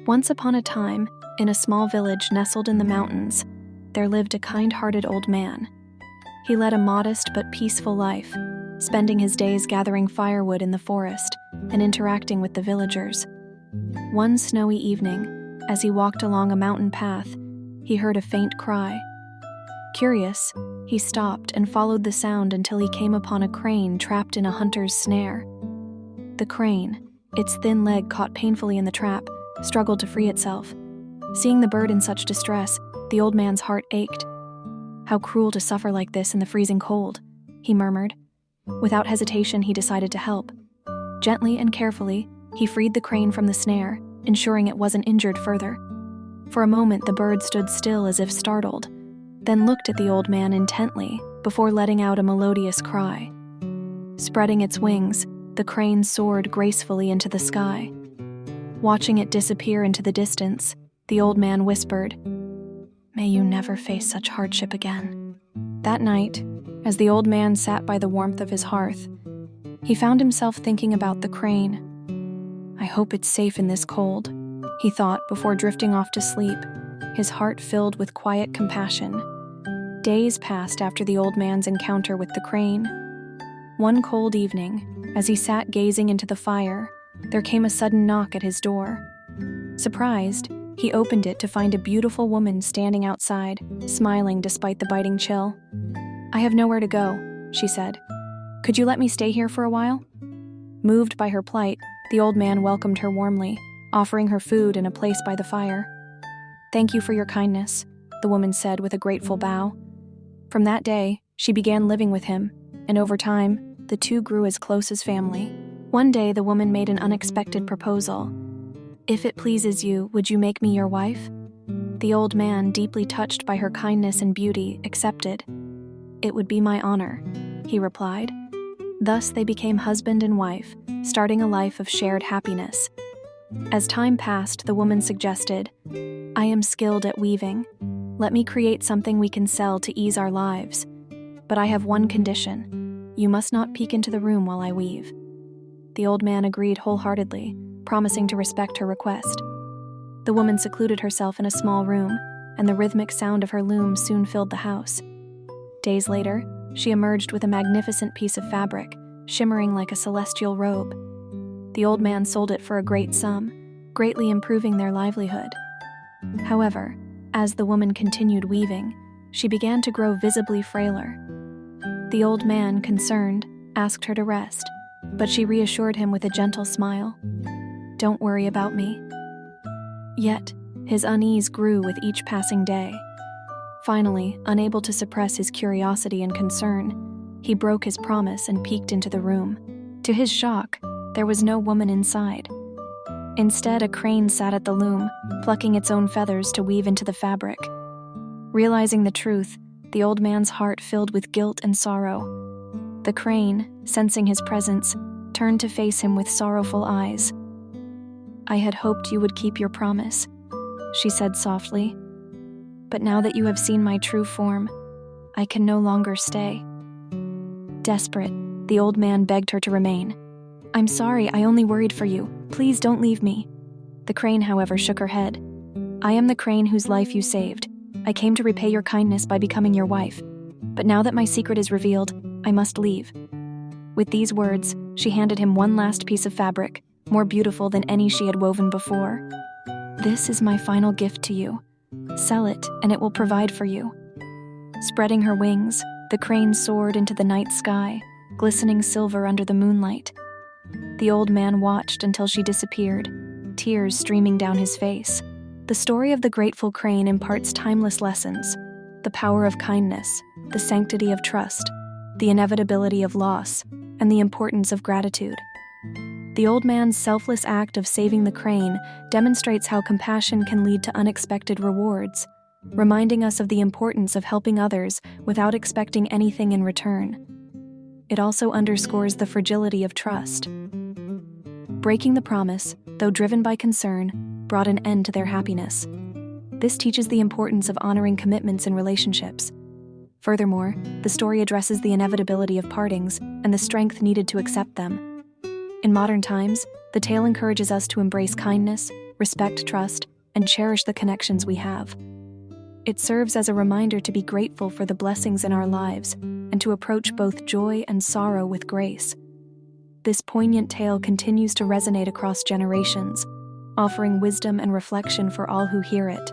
Once upon a time, in a small village nestled in the mountains, there lived a kind-hearted old man. He led a modest but peaceful life, spending his days gathering firewood in the forest and interacting with the villagers. One snowy evening, as he walked along a mountain path, he heard a faint cry. Curious, he stopped and followed the sound until he came upon a crane trapped in a hunter's snare. The crane, its thin leg caught painfully in the trap, struggled to free itself. Seeing the bird in such distress, the old man's heart ached. "How cruel to suffer like this in the freezing cold," he murmured. Without hesitation, he decided to help. Gently and carefully, he freed the crane from the snare, ensuring it wasn't injured further. For a moment, the bird stood still as if startled, then looked at the old man intently before letting out a melodious cry. Spreading its wings, the crane soared gracefully into the sky. Watching it disappear into the distance, the old man whispered, "May you never face such hardship again." That night, as the old man sat by the warmth of his hearth, he found himself thinking about the crane. "I hope it's safe in this cold," he thought before drifting off to sleep, his heart filled with quiet compassion. Days passed after the old man's encounter with the crane. One cold evening, as he sat gazing into the fire, there came a sudden knock at his door. Surprised, he opened it to find a beautiful woman standing outside, smiling despite the biting chill. "I have nowhere to go," she said. "Could you let me stay here for a while?" Moved by her plight, the old man welcomed her warmly, offering her food and a place by the fire. "Thank you for your kindness," the woman said with a grateful bow. From that day, she began living with him, and over time, the two grew as close as family. One day, the woman made an unexpected proposal. "If it pleases you, would you make me your wife?" The old man, deeply touched by her kindness and beauty, accepted. "It would be my honor," he replied. Thus they became husband and wife, starting a life of shared happiness. As time passed, the woman suggested, "I am skilled at weaving. Let me create something we can sell to ease our lives. But I have one condition. You must not peek into the room while I weave." The old man agreed wholeheartedly, promising to respect her request. The woman secluded herself in a small room, and the rhythmic sound of her loom soon filled the house. Days later, she emerged with a magnificent piece of fabric, shimmering like a celestial robe. The old man sold it for a great sum, greatly improving their livelihood. However, as the woman continued weaving, she began to grow visibly frailer. The old man, concerned, asked her to rest, but she reassured him with a gentle smile. "Don't worry about me." Yet, his unease grew with each passing day. Finally, unable to suppress his curiosity and concern, he broke his promise and peeked into the room. To his shock, there was no woman inside. Instead, a crane sat at the loom, plucking its own feathers to weave into the fabric. Realizing the truth, the old man's heart filled with guilt and sorrow. The crane, sensing his presence, turned to face him with sorrowful eyes. "I had hoped you would keep your promise," she said softly. "But now that you have seen my true form, I can no longer stay." Desperate, the old man begged her to remain. "I'm sorry, I only worried for you. Please don't leave me." The crane, however, shook her head. "I am the crane whose life you saved. I came to repay your kindness by becoming your wife. But now that my secret is revealed, I must leave." With these words, she handed him one last piece of fabric, more beautiful than any she had woven before. "This is my final gift to you. Sell it, and it will provide for you." Spreading her wings, the crane soared into the night sky, glistening silver under the moonlight. The old man watched until she disappeared, tears streaming down his face. The story of the grateful crane imparts timeless lessons: the power of kindness, the sanctity of trust, the inevitability of loss, and the importance of gratitude. The old man's selfless act of saving the crane demonstrates how compassion can lead to unexpected rewards, reminding us of the importance of helping others without expecting anything in return. It also underscores the fragility of trust. Breaking the promise, though driven by concern, brought an end to their happiness. This teaches the importance of honoring commitments in relationships. Furthermore, the story addresses the inevitability of partings and the strength needed to accept them. In modern times, the tale encourages us to embrace kindness, respect trust, and cherish the connections we have. It serves as a reminder to be grateful for the blessings in our lives and to approach both joy and sorrow with grace. This poignant tale continues to resonate across generations, offering wisdom and reflection for all who hear it.